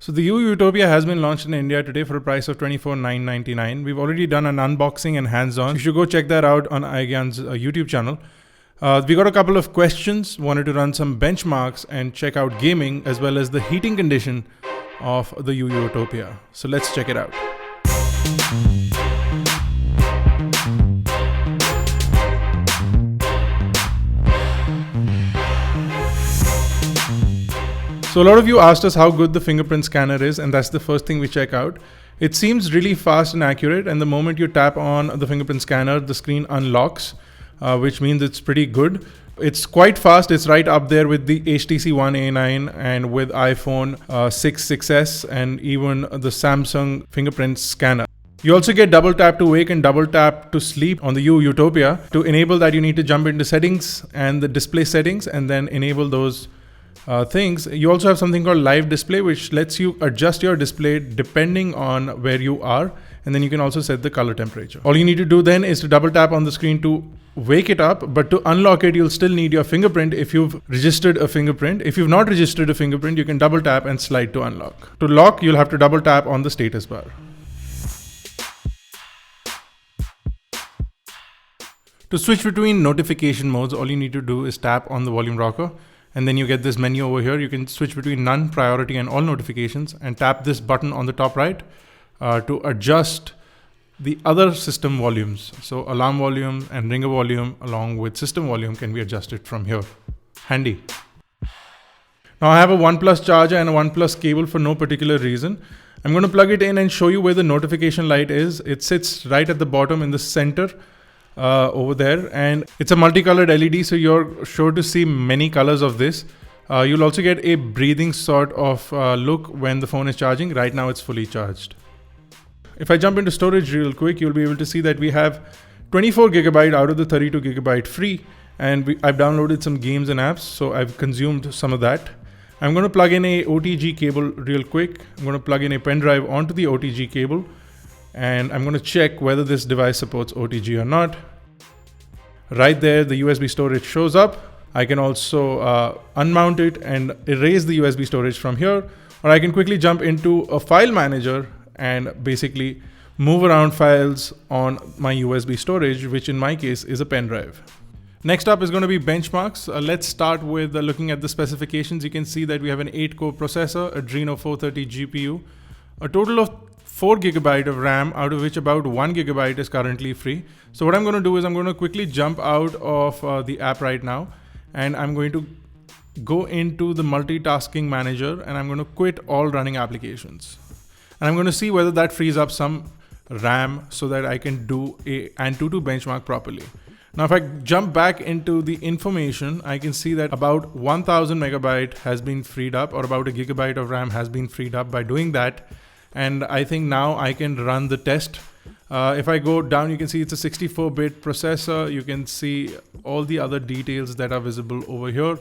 So the Yutopia has been launched in India today for a price of $24,999. We've already done an unboxing and hands-on. You should go check that out on iGyaan's YouTube channel. We got a couple of questions, wanted to run some benchmarks and check out gaming as well as the heating condition of the Yutopia. So let's check it out. So a lot of you asked us how good the fingerprint scanner is, and that's the first thing we check out. It seems really fast and accurate, and the moment you tap on the fingerprint scanner, the screen unlocks, which means it's pretty good. It's quite fast. It's right up there with the HTC One A9 and with iPhone 6s and even the Samsung fingerprint scanner. You also get double tap to wake and double tap to sleep on the Yutopia. To enable that, you need to jump into settings and the display settings and then enable those things. You also have something called live display, which lets you adjust your display depending on where you are, and then you can also set the color temperature. All you need to do then is to double tap on the screen to wake it up, but to unlock it you'll still need your fingerprint if you've registered a fingerprint. If you've not registered a fingerprint, you can double tap and slide to unlock. To lock, you'll have to double tap on the status bar. To switch between notification modes, all you need to do is tap on the volume rocker, and then you get this menu over here. You can switch between none, priority, and all notifications, and tap this button on the top right to adjust the other system volumes. So alarm volume and ringer volume along with system volume can be adjusted from here. Handy. Now I have a OnePlus charger and a OnePlus cable for no particular reason. I'm going to plug it in and show you where the notification light is. It sits right at the bottom in the center over there, and it's a multicolored LED, so you're sure to see many colors of this. You'll also get a breathing sort of look when the phone is charging. Right now it's fully charged. If I jump into storage real quick, you'll be able to see that we have 24 GB out of the 32 GB free, and I've downloaded some games and apps, so I've consumed some of that. I'm going to plug in a OTG cable real quick. I'm going to plug in a pen drive onto the OTG cable, and I'm going to check whether this device supports OTG or not. Right there, the USB storage shows up. I can also unmount it and erase the USB storage from here, or I can quickly jump into a file manager and basically move around files on my USB storage, which in my case is a pen drive. Next up is going to be benchmarks. Let's start with looking at the specifications. You can see that we have an 8-core processor, Adreno 430 GPU, a total of 4 GB of RAM, out of which about 1 GB is currently free. So what I'm going to do is I'm going to quickly jump out of the app right now, and I'm going to go into the multitasking manager, and I'm going to quit all running applications. And I'm going to see whether that frees up some RAM so that I can do a Antutu benchmark properly. Now if I jump back into the information, I can see that about 1000 megabyte has been freed up, or about 1 GB of RAM has been freed up by doing that. And I think now I can run the test. If I go down, you can see it's a 64-bit processor. You can see all the other details that are visible over here.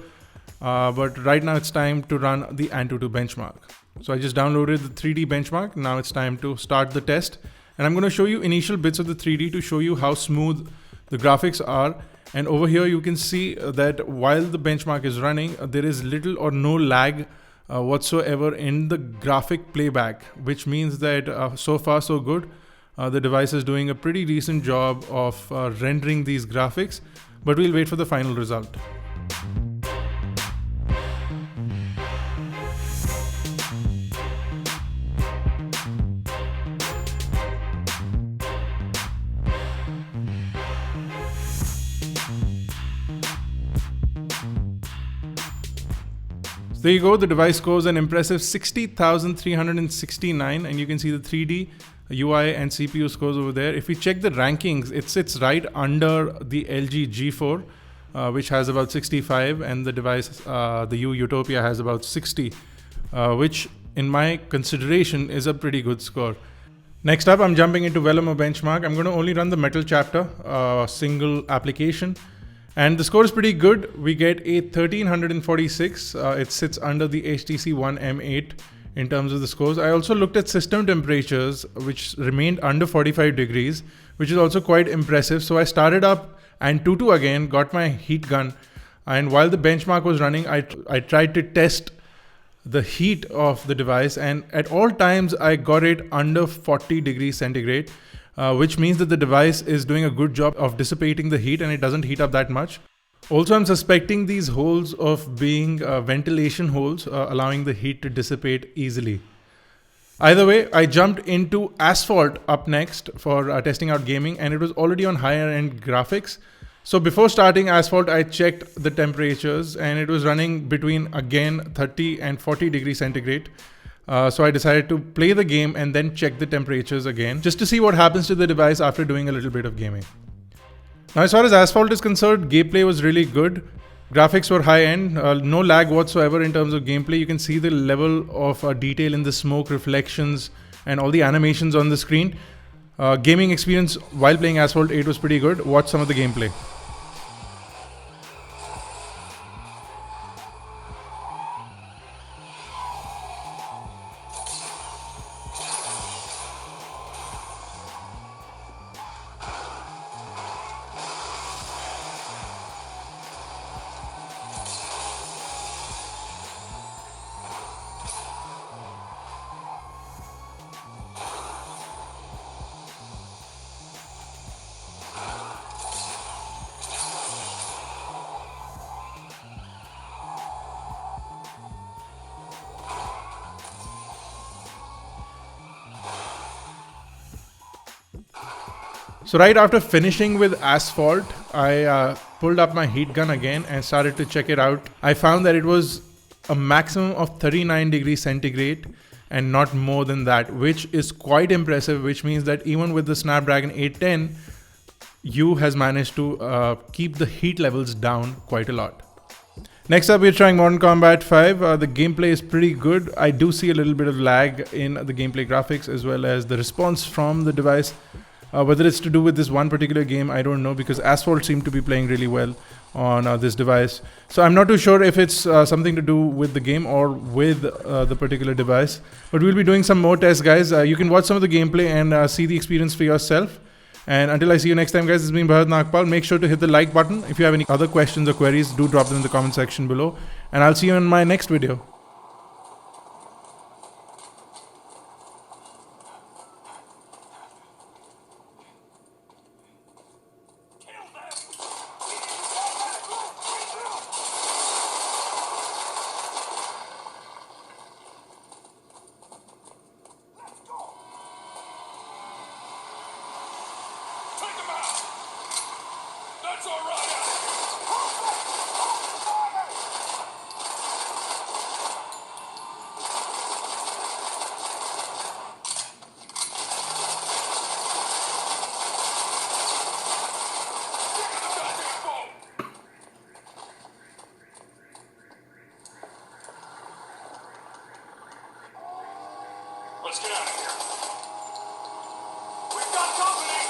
But right now it's time to run the Antutu benchmark. So I just downloaded the 3D benchmark. Now it's time to start the test. And I'm going to show you initial bits of the 3D to show you how smooth the graphics are. And over here you can see that while the benchmark is running, there is little or no lag whatsoever in the graphic playback, which means that so far so good. The device is doing a pretty decent job of rendering these graphics, but we'll wait for the final result. There you go, the device scores an impressive 60,369, and you can see the 3D UI and CPU scores over there. If we check the rankings, it sits right under the LG G4, which has about 65, and the device, the Yutopia, has about 60, which in my consideration is a pretty good score. Next up, I'm jumping into Velomo benchmark. I'm going to only run the metal chapter, single application. And the score is pretty good. We get a 1346. It sits under the HTC One M8 in terms of the scores. I also looked at system temperatures, which remained under 45 degrees, which is also quite impressive. So I started up Antutu again, got my heat gun, and while the benchmark was running, I tried to test the heat of the device, and at all times I got it under 40 degrees centigrade, which means that the device is doing a good job of dissipating the heat and it doesn't heat up that much. Also, I'm suspecting these holes of being ventilation holes, allowing the heat to dissipate easily. Either way, I jumped into Asphalt up next for testing out gaming, and it was already on higher end graphics. So before starting Asphalt, I checked the temperatures and it was running between, again, 30 and 40 degrees centigrade. So I decided to play the game and then check the temperatures again, just to see what happens to the device after doing a little bit of gaming. Now, as far as Asphalt is concerned, gameplay was really good. Graphics were high end, no lag whatsoever in terms of gameplay. You can see the level of detail in the smoke reflections and all the animations on the screen. Gaming experience while playing Asphalt 8 was pretty good. Watch some of the gameplay. So right after finishing with Asphalt, I pulled up my heat gun again and started to check it out. I found that it was a maximum of 39 degrees centigrade and not more than that, which is quite impressive, which means that even with the Snapdragon 810, U has managed to keep the heat levels down quite a lot. Next up, we're trying Modern Combat 5. The gameplay is pretty good. I do see a little bit of lag in the gameplay graphics as well as the response from the device. Whether it's to do with this one particular game, I don't know, because Asphalt seemed to be playing really well on this device. So I'm not too sure if it's something to do with the game or with the particular device. But we'll be doing some more tests, guys. You can watch some of the gameplay and see the experience for yourself. And until I see you next time, guys, this has been Bharat Nagpal. Make sure to hit the like button. If you have any other questions or queries, do drop them in the comment section below. And I'll see you in my next video. That's all right. Let's get out of here. We've got company.